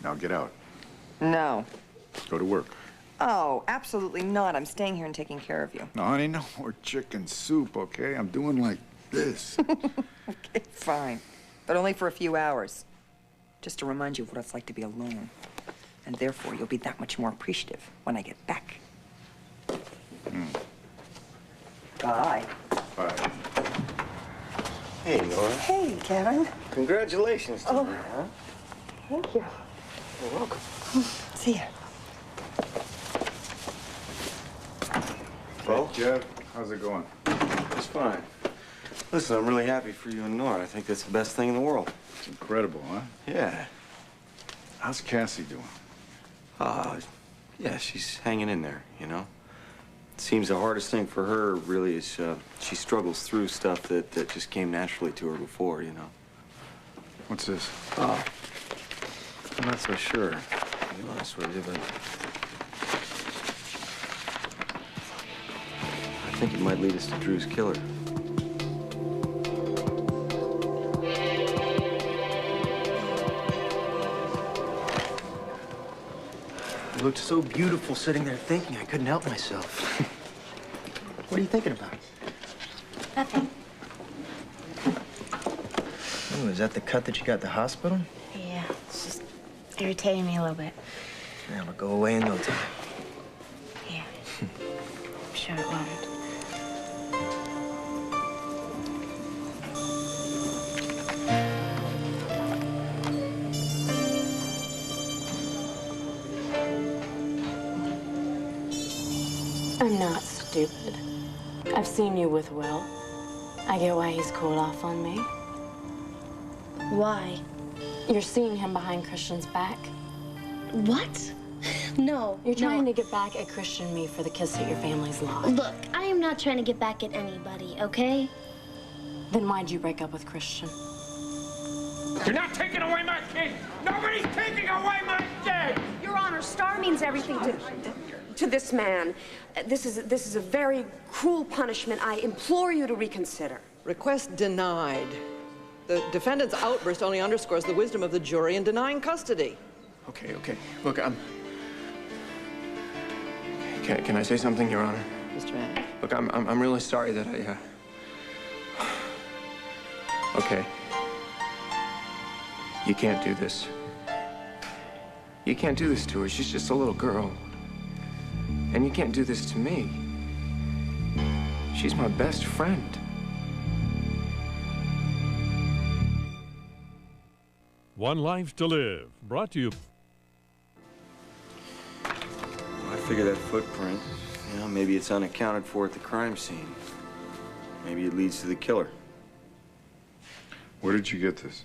Now get out. No. Go to work. Oh, absolutely not. I'm staying here and taking care of you. No, honey, no more chicken soup, okay? I'm doing like this. Okay, fine. But only for a few hours. Just to remind you of what it's like to be alone. And therefore, you'll be that much more appreciative when I get back. Bye. Bye. Hey, Nora. Hey, Kevin. Congratulations to you, huh? Thank you. You're welcome. See ya. Well, Jeff, how's it going? It's fine. Listen, I'm really happy for you and Nora. I think that's the best thing in the world. It's incredible, huh? Yeah. How's Cassie doing? Yeah, she's hanging in there, you know? It seems the hardest thing for her, really, is she struggles through stuff that just came naturally to her before, you know? What's this? Oh, I'm not so sure, to be honest with you, but I think it might lead us to Drew's killer. You looked so beautiful sitting there thinking. I couldn't help myself. What are you thinking about? Nothing. Oh, is that the cut that you got at the hospital? Yeah, it's just irritating me a little bit. Yeah, it'll go away in no time. Yeah, I'm sure it won't. I'm not stupid. I've seen you with Will. I get why he's cooled off on me. Why? You're seeing him behind Christian's back. What? No. You're trying to get back at Christian and me for the kiss that your family's lost. Look, I am not trying to get back at anybody, okay? Then why'd you break up with Christian? You're not taking away my kid! Nobody's taking away my kid! Your Honor, Star means everything to this man. This is a very cruel punishment. I implore you to reconsider. Request denied. The defendant's outburst only underscores the wisdom of the jury in denying custody. Okay. Look, Can I say something, Your Honor? Mr. Mann. Look, I'm really sorry that I, Okay. You can't do this. You can't do this to her. She's just a little girl. And you can't do this to me. She's my best friend. One Life to Live, brought to you. I figure that footprint, you know, maybe it's unaccounted for at the crime scene. Maybe it leads to the killer. Where did you get this?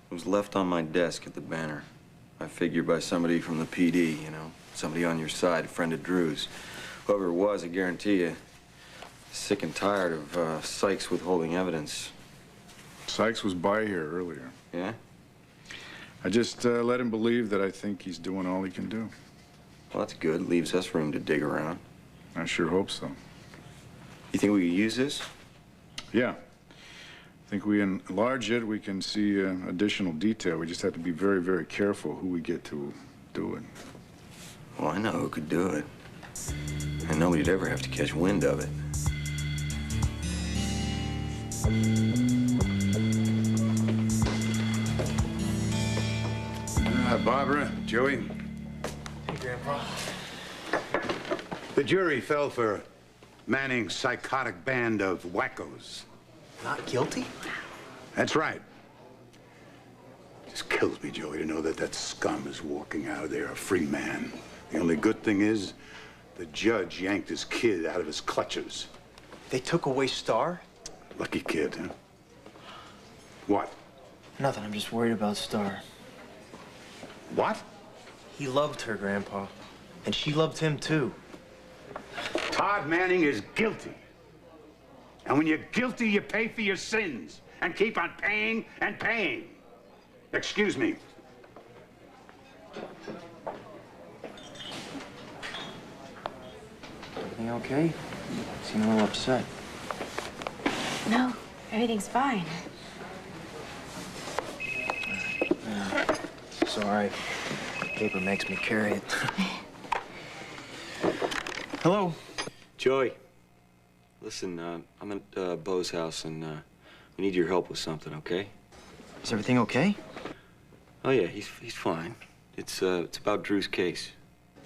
It was left on my desk at the Banner. I figure by somebody from the PD, you know, somebody on your side, a friend of Drew's. Whoever it was, I guarantee you, sick and tired of Sykes withholding evidence. Sykes was by here earlier. Yeah? I just let him believe that I think he's doing all he can do. Well, that's good. Leaves us room to dig around. I sure hope so. You think we could use this? Yeah. I think we enlarge it, we can see additional detail. We just have to be very, very careful who we get to do it. Well, I know who could do it. And nobody'd ever have to catch wind of it. Barbara, Joey. Hey, Grandpa. The jury fell for Manning's psychotic band of wackos. Not guilty? That's right. Just kills me, Joey, to know that that scum is walking out of there a free man. The only good thing is the judge yanked his kid out of his clutches. They took away Star? Lucky kid, huh? What? Nothing. I'm just worried about Star. What? He loved her, Grandpa. And she loved him, too. Todd Manning is guilty. And when you're guilty, you pay for your sins and keep on paying and paying. Excuse me. Everything okay? You seem a little upset. No, everything's fine. Sorry. paper makes me carry it. Hello. Joey, listen, I'm at Bo's house, and we need your help with something, okay? Is everything okay? Oh, yeah, he's fine. It's about Drew's case.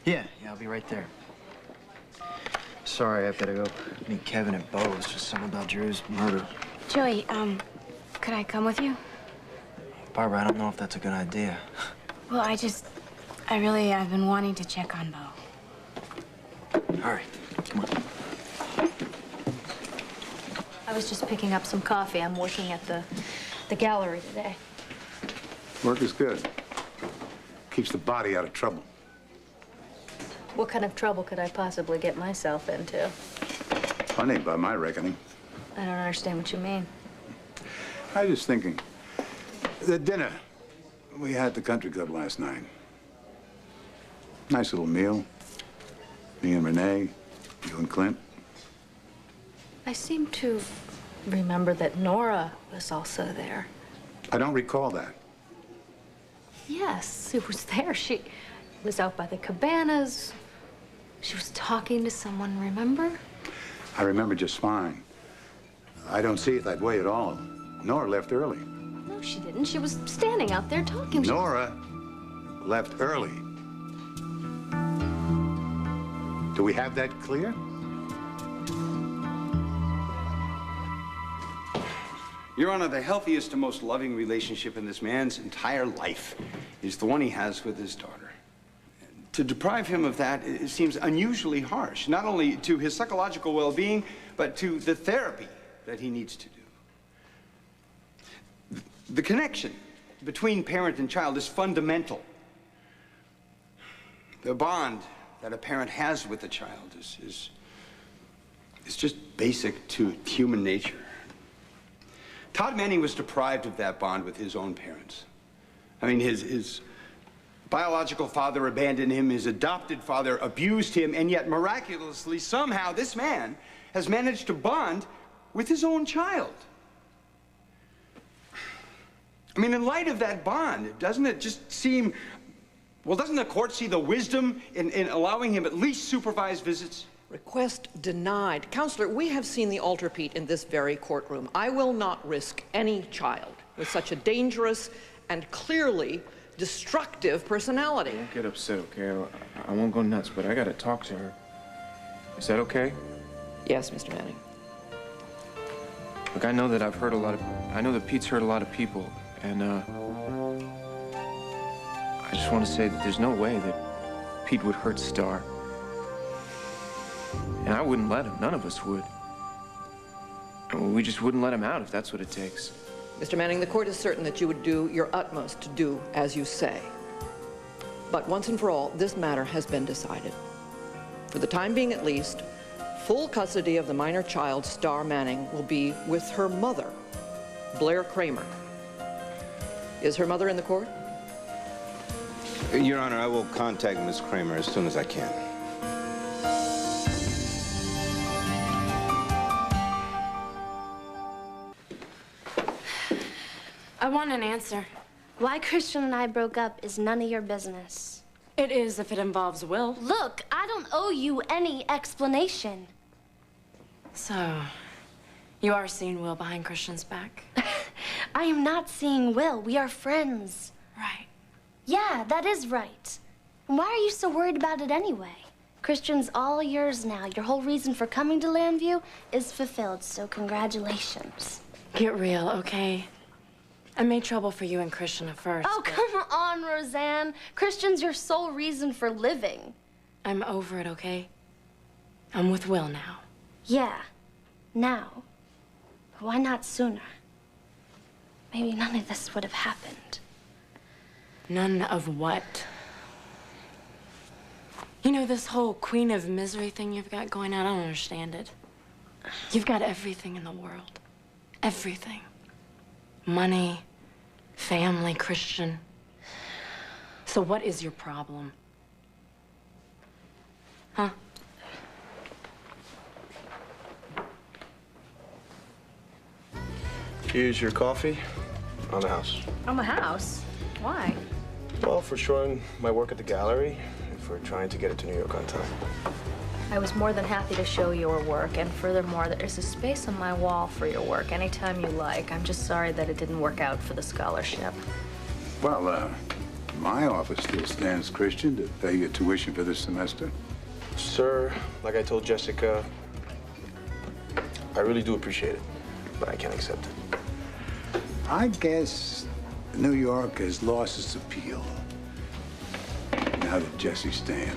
Yeah, I'll be right there. Sorry, I've got to go meet Kevin at Bo's. Just something about Drew's murder. Joey, could I come with you? Barbara, I don't know if that's a good idea. Well, I've been wanting to check on Bo. All right, come on. I was just picking up some coffee. I'm working at the gallery today. Work is good. Keeps the body out of trouble. What kind of trouble could I possibly get myself into? Plenty, by my reckoning. I don't understand what you mean. I was just thinking, the dinner we had at the country club last night. Nice little meal. Me and Renee, you and Clint. I seem to remember that Nora was also there. I don't recall that. Yes, it was there. She was out by the cabanas. She was talking to someone, remember? I remember just fine. I don't see it that way at all. Nora left early. No, she didn't. She was standing out there talking. Nora left early. Do we have that clear? Your Honor, the healthiest and most loving relationship in this man's entire life is the one he has with his daughter. To deprive him of that, it seems unusually harsh, not only to his psychological well-being, but to the therapy that he needs to do. The connection between parent and child is fundamental. The bond that a parent has with a child is just basic to human nature. Todd Manning was deprived of that bond with his own parents. I mean, his biological father abandoned him, his adopted father abused him, and yet miraculously, somehow, this man has managed to bond with his own child. I mean, in light of that bond, doesn't it just seem, well, doesn't the court see the wisdom in allowing him at least supervised visits? Request denied. Counselor, we have seen the altarpiece in this very courtroom. I will not risk any child with such a dangerous and clearly destructive personality. Don't get upset, okay? I won't go nuts, but I gotta talk to her. Is that okay? Yes, Mr. Manning. Look, I know that I know that Pete's hurt a lot of people, and, I just want to say that there's no way that Pete would hurt Star. And I wouldn't let him. None of us would. And we just wouldn't let him out if that's what it takes. Mr. Manning, the court is certain that you would do your utmost to do as you say. But once and for all, this matter has been decided. For the time being at least, full custody of the minor child, Star Manning, will be with her mother, Blair Kramer. Is her mother in the court? Your Honor, I will contact Ms. Kramer as soon as I can. I want an answer. Why Christian and I broke up is none of your business. It is if it involves Will. Look, I don't owe you any explanation. So, you are seeing Will behind Christian's back? I am not seeing Will. We are friends. Right. Yeah, that is right. And why are you so worried about it anyway? Christian's all yours now. Your whole reason for coming to Landview is fulfilled, so congratulations. Get real, okay? I made trouble for you and Christian at first. Oh, come on, Roseanne. Christian's your sole reason for living. I'm over it, okay? I'm with Will now. Yeah, now. But why not sooner? Maybe none of this would have happened. None of what? You know, this whole Queen of Misery thing you've got going on, I don't understand it. You've got everything in the world. Everything. Money, family, Christian. So what is your problem? Huh? Here's your coffee on the house. On the house? Why? Well, for showing my work at the gallery and for trying to get it to New York on time. I was more than happy to show your work, and furthermore, there's a space on my wall for your work anytime you like. I'm just sorry that it didn't work out for the scholarship. Well, my office still stands, Christian, to pay your tuition for this semester. Sir, like I told Jessica, I really do appreciate it, but I can't accept it. I guess New York has lost its appeal now that Jesse's staying.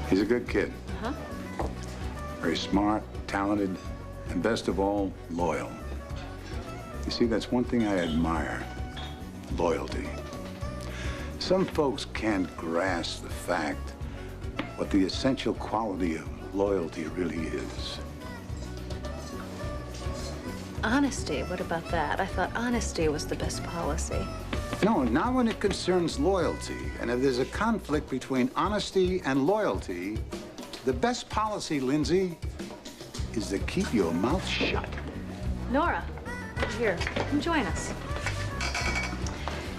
He's a good kid. Huh? Very smart, talented, and best of all, loyal. You see, that's one thing I admire, loyalty. Some folks can't grasp the fact what the essential quality of loyalty really is. Honesty, what about that? I thought honesty was the best policy. No, not when it concerns loyalty. And if there's a conflict between honesty and loyalty, the best policy, Lindsay, is to keep your mouth shut. Nora, here, come join us.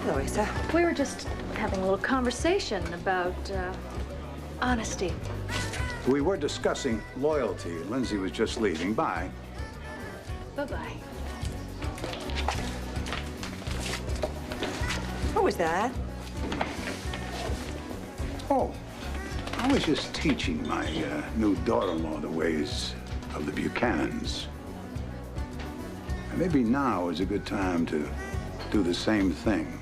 Hello, Asa. We were just having a little conversation about, honesty. We were discussing loyalty. Lindsay was just leaving. Bye. Bye-bye. What was that? Oh, I was just teaching my new daughter-in-law the ways of the Buchanans. And maybe now is a good time to do the same thing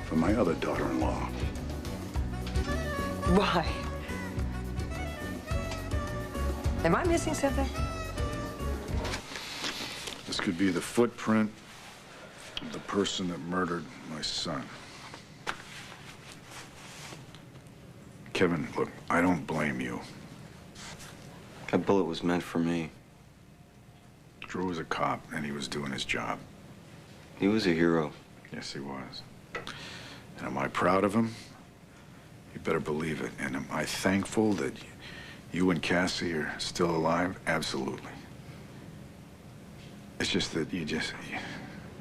for my other daughter-in-law. Why? Am I missing something? This could be the footprint of the person that murdered my son. Kevin, look, I don't blame you. That bullet was meant for me. Drew was a cop, and he was doing his job. He was a hero. Yes, he was. And am I proud of him? You better believe it. And am I thankful that you and Cassie are still alive? Absolutely. It's just that you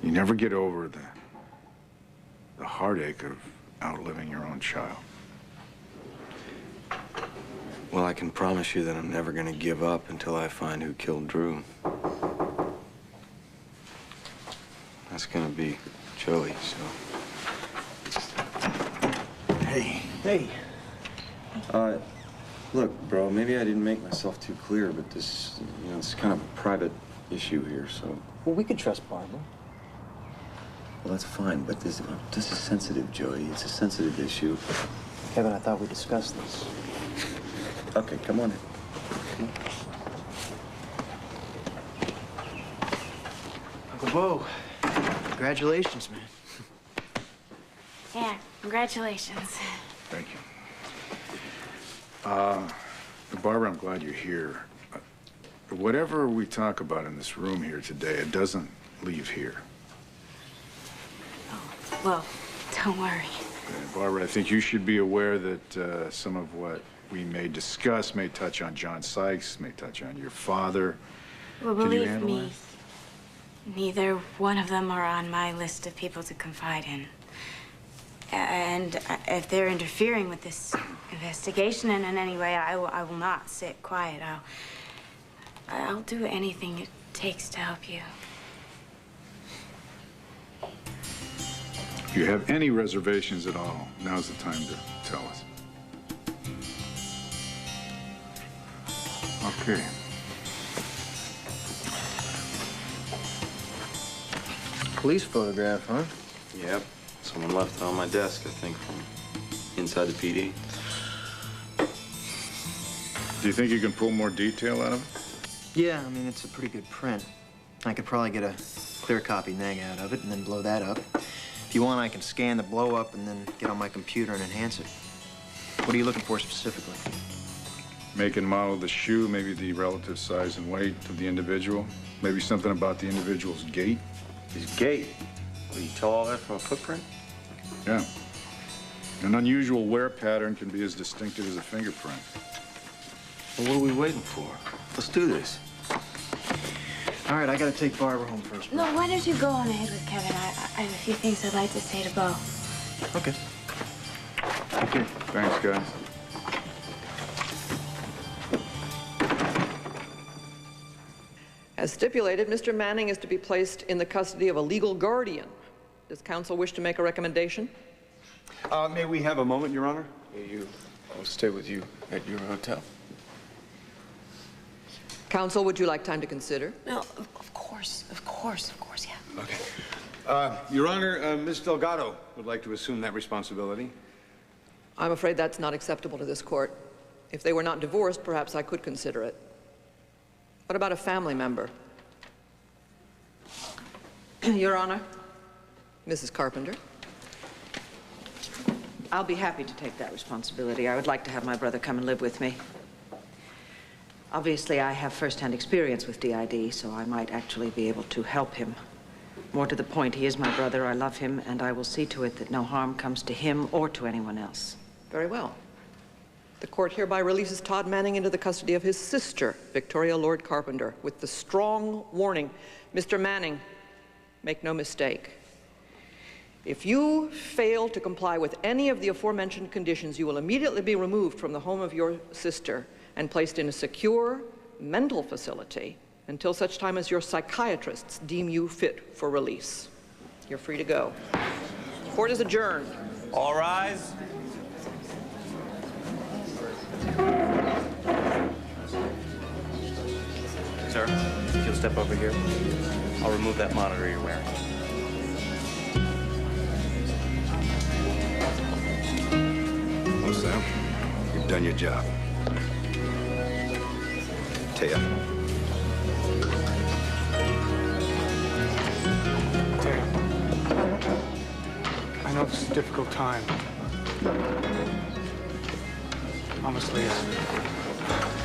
never get over the heartache of outliving your own child. Well, I can promise you that I'm never gonna give up until I find who killed Drew. That's gonna be Joey, so. Hey. Hey. Look, bro, maybe I didn't make myself too clear, but this, you know, it's kind of a private issue here, so. Well, we could trust Barbara. Well, that's fine, but this is sensitive, Joey. It's a sensitive issue. Kevin, I thought we discussed this. Okay, come on in. Uncle Bo, congratulations, man. Yeah, congratulations. Thank you. Barbara, I'm glad you're here. Whatever we talk about in this room here today, it doesn't leave here. Oh, well, don't worry. Barbara, I think you should be aware that some of what we may discuss may touch on John Sykes, may touch on your father. Well, Can you believe handle me, neither one of them are on my list of people to confide in. And if they're interfering with this investigation in any way, I will not sit quiet. I'll do anything it takes to help you. If you have any reservations at all, now's the time to tell us. Okay. Police photograph, huh? Yep. Someone left it on my desk, I think, from inside the PD. Do you think you can pull more detail out of it? Yeah, I mean, it's a pretty good print. I could probably get a clear copy neg out of it and then blow that up. If you want, I can scan the blow up and then get on my computer and enhance it. What are you looking for specifically? Make and model of the shoe, maybe the relative size and weight of the individual. Maybe something about the individual's gait. His gait? Will you tell all that from a footprint? Yeah. An unusual wear pattern can be as distinctive as a fingerprint. Well, what are we waiting for? Let's do this. All right, I gotta take Barbara home first. No, why don't you go on ahead with Kevin? I have a few things I'd like to say to Bo. Okay. Okay. Thanks, guys. As stipulated, Mr. Manning is to be placed in the custody of a legal guardian. Does counsel wish to make a recommendation? May we have a moment, Your Honor? I'll stay with you at your hotel. Counsel, would you like time to consider? No, of course, yeah. Okay. Your Honor, Ms. Delgado would like to assume that responsibility. I'm afraid that's not acceptable to this court. If they were not divorced, perhaps I could consider it. What about a family member? Your Honor. Mrs. Carpenter. I'll be happy to take that responsibility. I would like to have my brother come and live with me. Obviously, I have first-hand experience with DID, so I might actually be able to help him. More to the point, he is my brother, I love him, and I will see to it that no harm comes to him or to anyone else. Very well. The court hereby releases Todd Manning into the custody of his sister, Victoria Lord Carpenter, with the strong warning, Mr. Manning, make no mistake. If you fail to comply with any of the aforementioned conditions, you will immediately be removed from the home of your sister and placed in a secure mental facility until such time as your psychiatrists deem you fit for release. You're free to go. Court is adjourned. All rise. Sir, if you'll step over here, I'll remove that monitor you're wearing. Well, Sam, you've done your job. Taya. I know it's a difficult time. Honestly,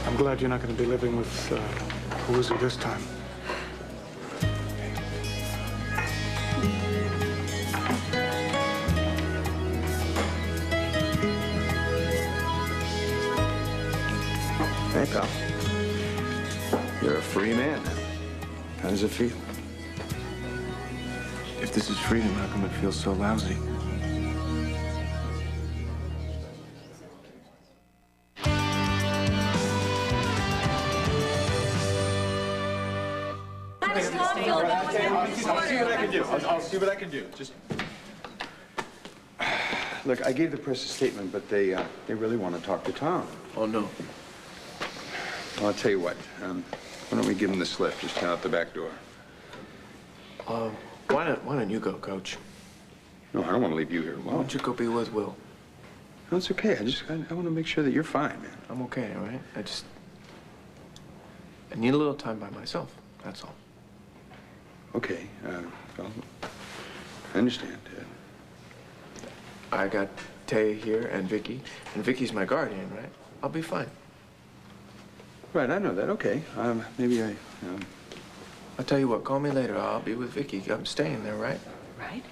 I'm glad you're not going to be living with Uzi this time. Hey, pal. You're a free man now. How does it feel? If this is freedom, how come it feels so lousy? I'll see what I can do. Just look, I gave the press a statement, but they really want to talk to Tom. Oh, no. Well, I'll tell you what. Why don't we give him the slip just out the back door? Why don't you go, Coach? No, I don't want to leave you here alone. Why don't you go be with Will? No, it's okay. I want to make sure that you're fine, man. I'm okay, all right? I need a little time by myself, that's all. Okay. Well, I understand. I got Tay here and Vicky Vicky's my guardian, right? I'll be fine. Right, I know that. Okay. Maybe I'll tell you what, call me later. I'll be with Vicky. I'm staying there, right? Right?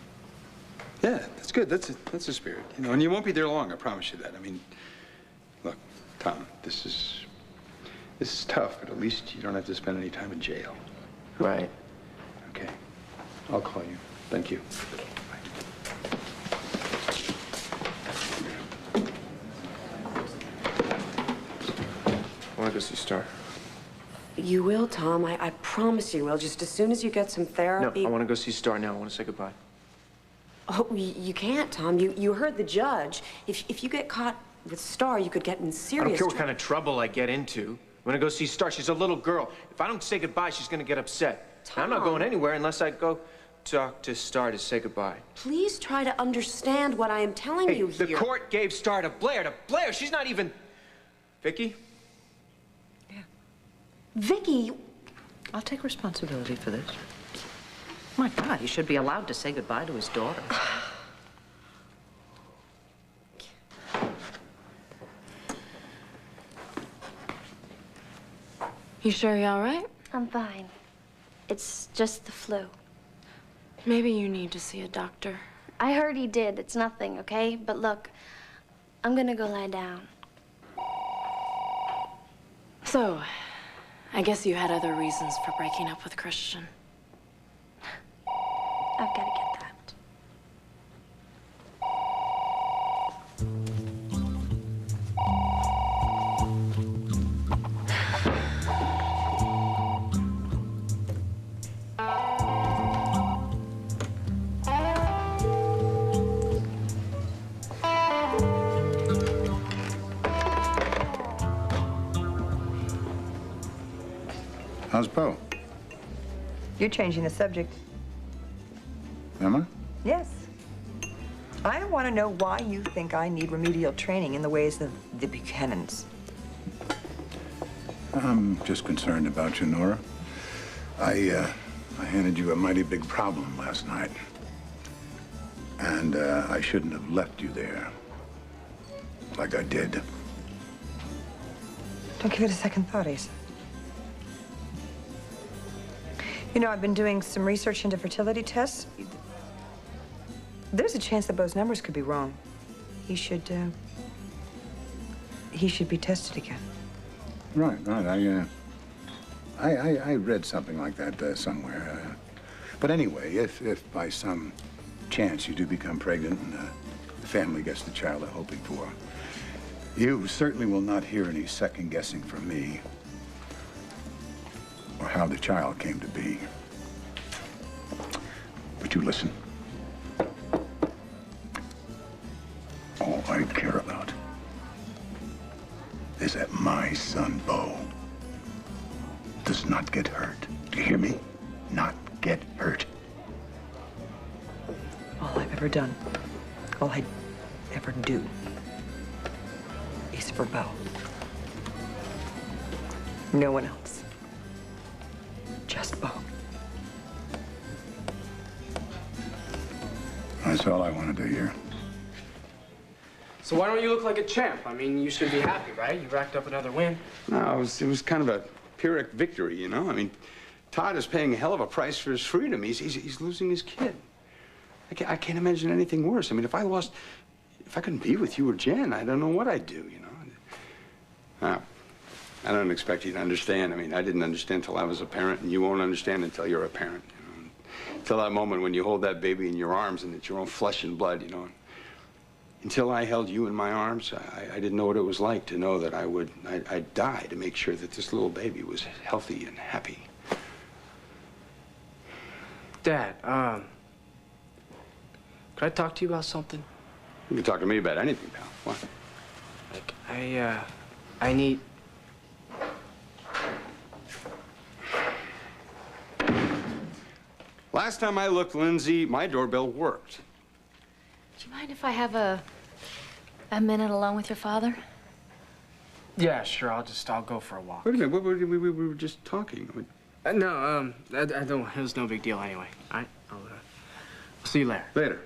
Yeah, that's good. That's the spirit. You know, and you won't be there long, I promise you that. I mean, look, Tom, this is tough, but at least you don't have to spend any time in jail. Right. Okay. I'll call you. Thank you. I want to go see Star. You will, Tom. I promise you will, just as soon as you get some therapy. No, I want to go see Star now. I want to say goodbye. Oh, you can't, Tom. You heard the judge. If you get caught with Star, you could get in serious I don't care what kind of trouble I get into. I'm going to go see Star. She's a little girl. If I don't say goodbye, she's going to get upset. Tom. I'm not going anywhere unless I go talk to Star to say goodbye. Please try to understand what I am telling you here. The court gave Star to Blair. To Blair. She's not even... Vicky? Vicky... I'll take responsibility for this. My God, he should be allowed to say goodbye to his daughter. You sure you're all right? I'm fine. It's just the flu. Maybe you need to see a doctor. I heard he did. It's nothing, okay? But look, I'm gonna go lie down. So, I guess you had other reasons for breaking up with Christian. I've got to get that. How's Bo? You're changing the subject. Am I? Yes. I want to know why you think I need remedial training in the ways of the Buchanans. I'm just concerned about you, Nora. I handed you a mighty big problem last night. And I shouldn't have left you there like I did. Don't give it a second thought, Asa. You know, I've been doing some research into fertility tests. There's a chance that Bo's numbers could be wrong. He should be tested again. Right. I read something like that somewhere. But anyway, if by some chance you do become pregnant and the family gets the child they're hoping for, you certainly will not hear any second guessing from me or how the child came to be. But you listen. All I care about is that my son, Bo, does not get hurt. Do you hear me? Not get hurt. All I've ever done, all I ever do, is for Bo. No one else. Just Bo. That's all I want to do here. So why don't you look like a champ? I mean, you should be happy, right? You racked up another win. No, it was kind of a Pyrrhic victory, you know? I mean, Todd is paying a hell of a price for his freedom. He's losing his kid. I can't imagine anything worse. I mean, if I couldn't be with you or Jen, I don't know what I'd do, you know? I don't expect you to understand. I mean, I didn't understand until I was a parent, and you won't understand until you're a parent, you know? Until that moment when you hold that baby in your arms and it's your own flesh and blood, you know? Until I held you in my arms, I didn't know what it was like to know that I'd die to make sure that this little baby was healthy and happy. Dad, could I talk to you about something? You can talk to me about anything, pal. What? Like, I need... Last time I looked, Lindsay, my doorbell worked. Do you mind if I have a minute alone with your father? Yeah, sure. I'll go for a walk. Wait a minute. We were just talking. No, I don't. It was no big deal anyway. All right. I'll see you later. Later.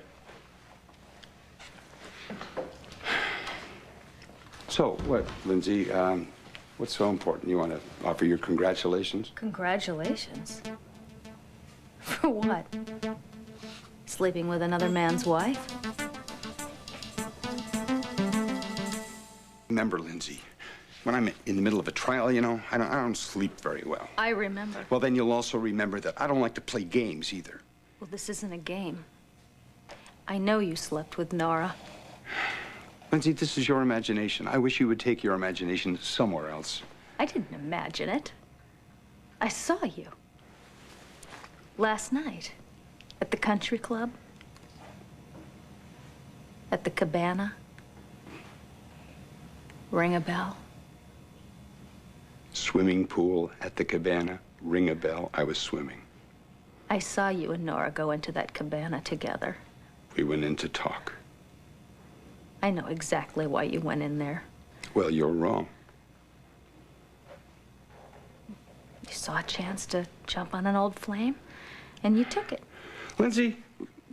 So, what, Lindsay, what's so important? You want to offer your congratulations? Congratulations. For what? Sleeping with another man's wife? Remember, Lindsay, when I'm in the middle of a trial, you know, I don't sleep very well. I remember. Well, then you'll also remember that I don't like to play games either. Well, this isn't a game. I know you slept with Nora. Lindsay, this is your imagination. I wish you would take your imagination somewhere else. I didn't imagine it. I saw you. Last night. At the country club. At the cabana. Ring a bell. Swimming pool at the cabana. Ring a bell. I was swimming. I saw you and Nora go into that cabana together. We went in to talk. I know exactly why you went in there. Well, you're wrong. You saw a chance to jump on an old flame, and you took it. Lindsay,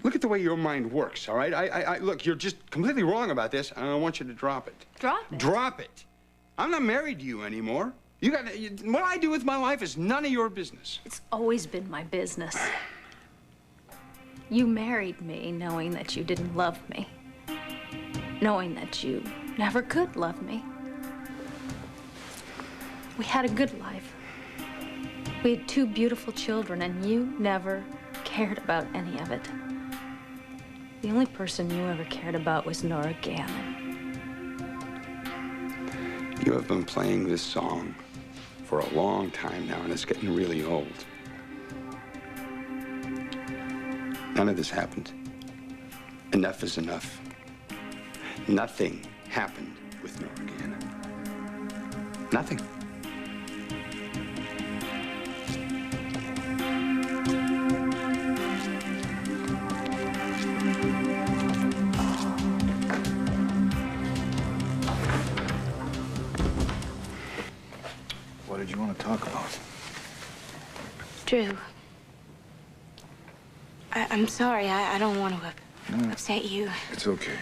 look at the way your mind works, all right? Look, you're just completely wrong about this, and I want you to drop it. Drop it? Drop it. I'm not married to you anymore. What I do with my life is none of your business. It's always been my business. You married me knowing that you didn't love me. Knowing that you never could love me. We had a good life. We had 2 beautiful children, and you never cared about any of it. The only person you ever cared about was Nora Gannon. You have been playing this song for a long time now, and it's getting really old. None of this happened. Enough is enough. Nothing happened with Nora Gannon. Nothing. What did you want to talk about? Drew. I'm sorry. I don't want to upset you. It's okay.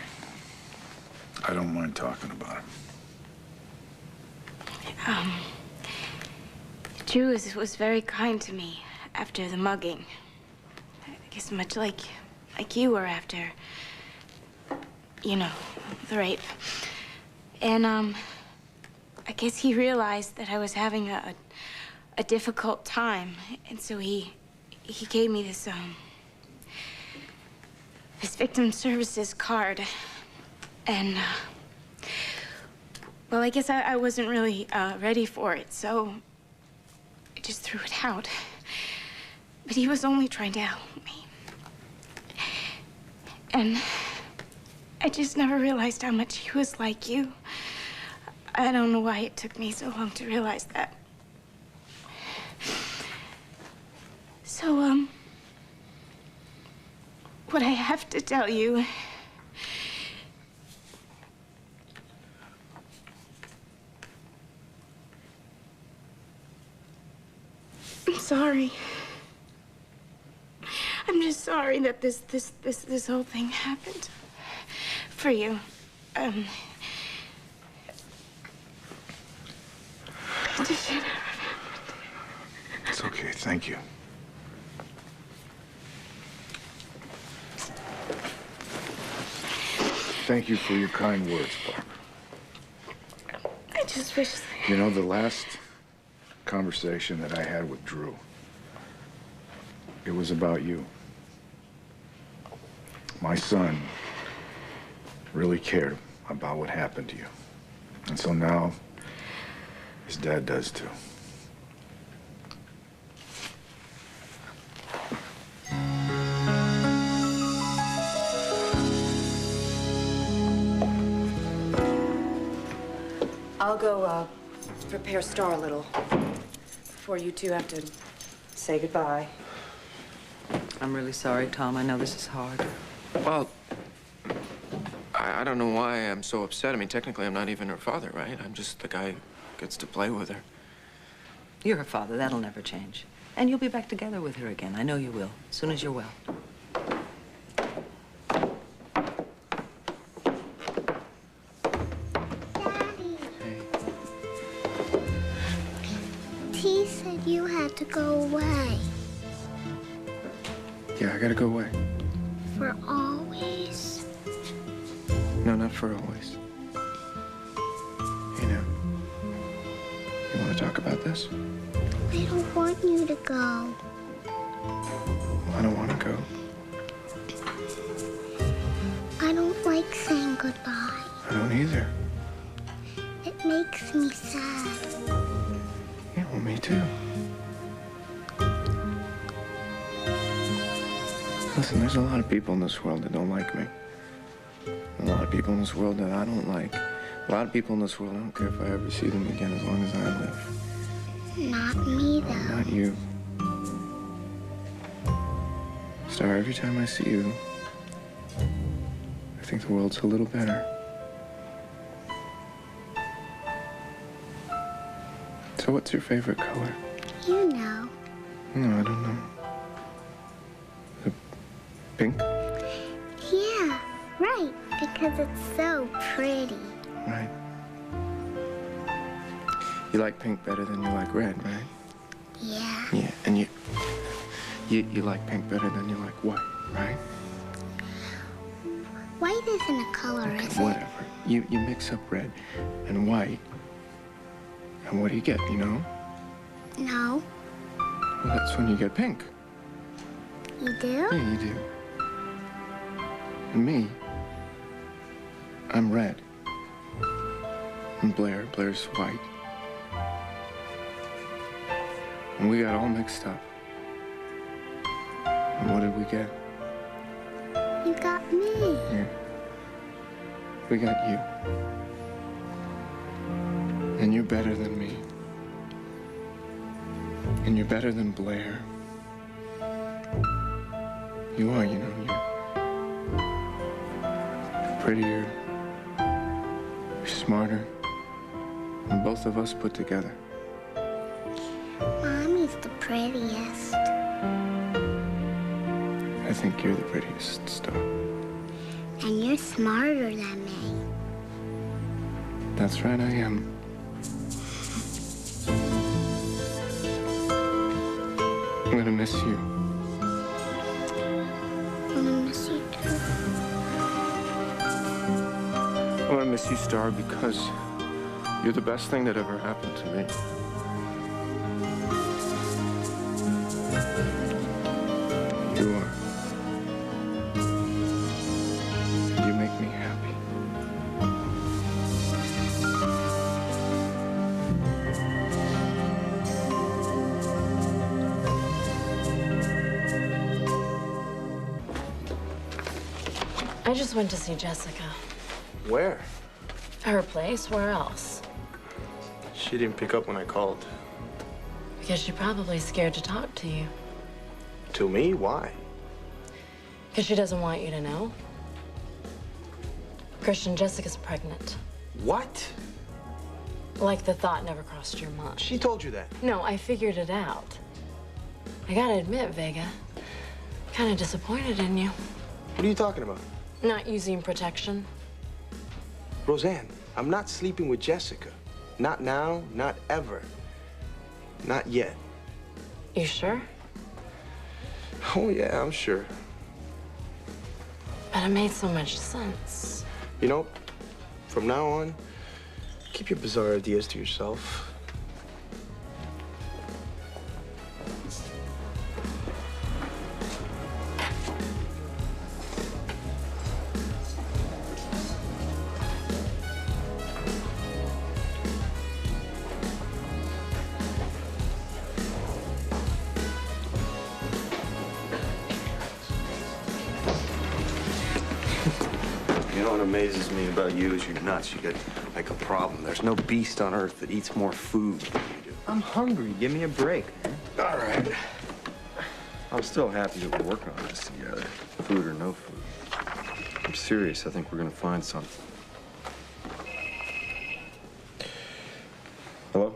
I don't mind talking about it. Drew was very kind to me after the mugging. I guess much like you were after, you know, the rape. And, I guess he realized that I was having a difficult time, and so he gave me this victim services card. And, well, I guess I wasn't really ready for it, so I just threw it out. But he was only trying to help me. And I just never realized how much he was like you. I don't know why it took me so long to realize that. So, what I have to tell you I'm sorry. I'm just sorry that this whole thing happened for you. It's okay, thank you. Thank you for your kind words, Barbara. I just wish... You know, the last conversation that I had with Drew, it was about you. My son really cared about what happened to you. And so now, his dad does too. I'll go, prepare Star a little before you two have to say goodbye. I'm really sorry, Tom. I know this is hard. Well, I don't know why I'm so upset. I mean, technically, I'm not even her father, right? I'm just the guy who gets to play with her. You're her father. That'll never change. And you'll be back together with her again. I know you will, as soon as you're well. T said you had to go away. Yeah, I gotta go away. For always. No, not for always. You know, you want to talk about this? I don't want you to go. I don't want to go. I don't like saying goodbye. I don't either. It makes me sad. Yeah, well, me too. Listen, there's a lot of people in this world that don't like me. A lot of people in this world that I don't like. A lot of people in this world, I don't care if I ever see them again as long as I live. Not me, though. Oh, not you. Star, every time I see you, I think the world's a little better. So what's your favorite color? You know. No, I don't know. Pink? Yeah, right. Because it's so pretty. Right. You like pink better than you like red, right? Yeah. Yeah, and you like pink better than you like white, right? White isn't a color, Okay, is it? whatever. You mix up red and white, and what do you get, you know? No. Well, that's when you get pink. You do? Yeah, you do. And me, I'm red. And Blair's white. And we got all mixed up. And what did we get? You got me. Yeah. We got you. And you're better than me. And you're better than Blair. You are, you know. You're prettier. You're smarter. Than both of us put together. Mommy's the prettiest. I think you're the prettiest, Star. And you're smarter than me. That's right, I am. I'm gonna miss you. I'm gonna miss you too. I'm gonna miss you, Star, because you're the best thing that ever happened to me. You are. You make me happy. I just went to see Jessica. Where? Her place? Where else? She didn't pick up when I called. Because she's probably scared to talk to you. To me? Why? Because she doesn't want you to know. Christian, Jessica's pregnant. What? Like the thought never crossed your mind. She told you that? No, I figured it out. I gotta admit, Vega, kind of disappointed in you. What are you talking about? Not using protection. Roseanne, I'm not sleeping with Jessica. Not now, not ever. Not yet. You sure? Oh, yeah, I'm sure. But it made so much sense. You know, from now on, keep your bizarre ideas to yourself. You know what amazes me about you is you're nuts. You got, like, a problem. There's no beast on earth that eats more food than you do. I'm hungry. Give me a break, man. All right. I'm still happy that we're working on this together, food or no food. I'm serious. I think we're gonna find something. Hello?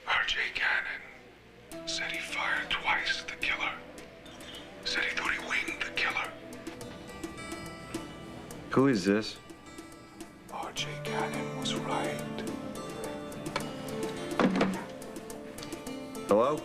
R.J. Cannon said he fired twice at the killer. Said he thought he winged the killer. Who is this? R.J. Cannon was right. Hello?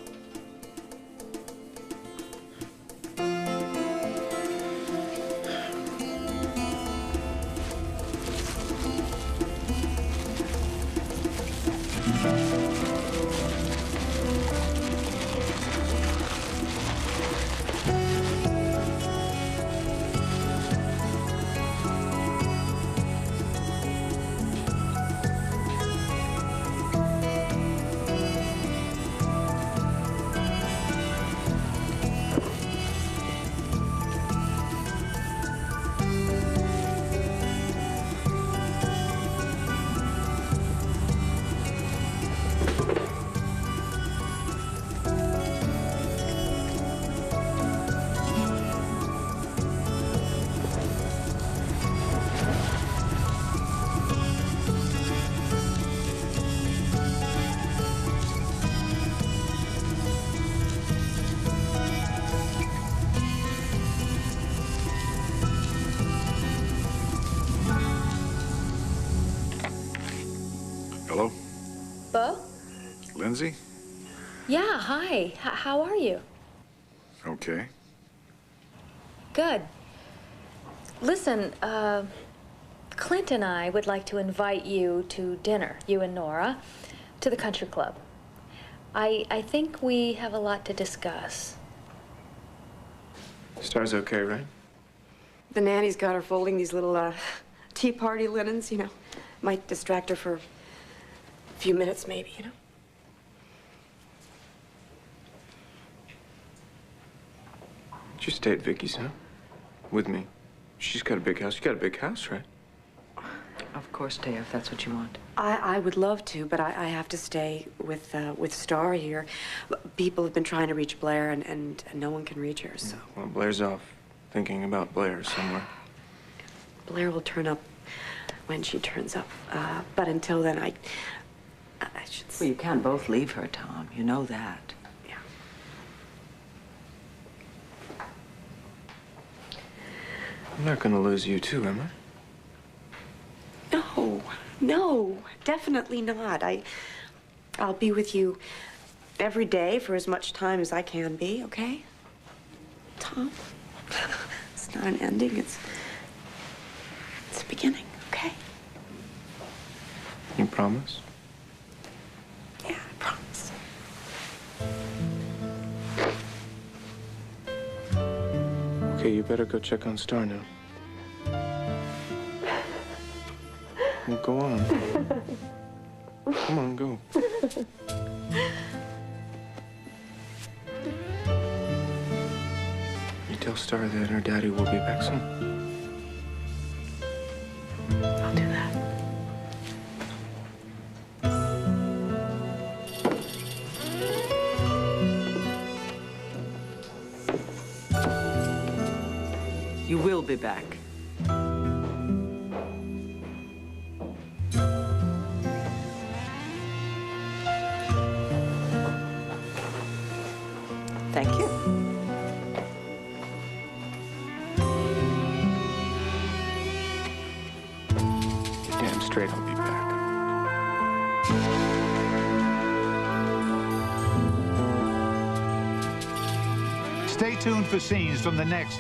Hello? Bo? Lindsay? Yeah, hi. How are you? Okay. Good. Listen, Clint and I would like to invite you to dinner, you and Nora, to the country club. I think we have a lot to discuss. Star's okay, right? The nanny's got her folding these little tea party linens, you know. Might distract her for a few minutes, maybe, you know. You stay at Vicky's, huh? With me. She's got a big house. You got a big house, right? Of course, Teo, if that's what you want. I would love to, but I have to stay with Star here. People have been trying to reach Blair, and no one can reach her, so. Well, Blair's off thinking about Blair somewhere. Blair will turn up when she turns up. But until then, I should... Well, you can't both leave her, Tom. You know that. Yeah. I'm not gonna lose you too, am I? No, no, definitely not. I'll be with you every day for as much time as I can be, okay? Tom, it's not an ending, it's a beginning, okay? You promise? Yeah, I promise. Okay, you better go check on Star now. Well, go on. Come on, go. You tell Star that her daddy will be back soon. I'll do that. You will be back. Thank you. You're damn straight I'll be back. Stay tuned for scenes from the next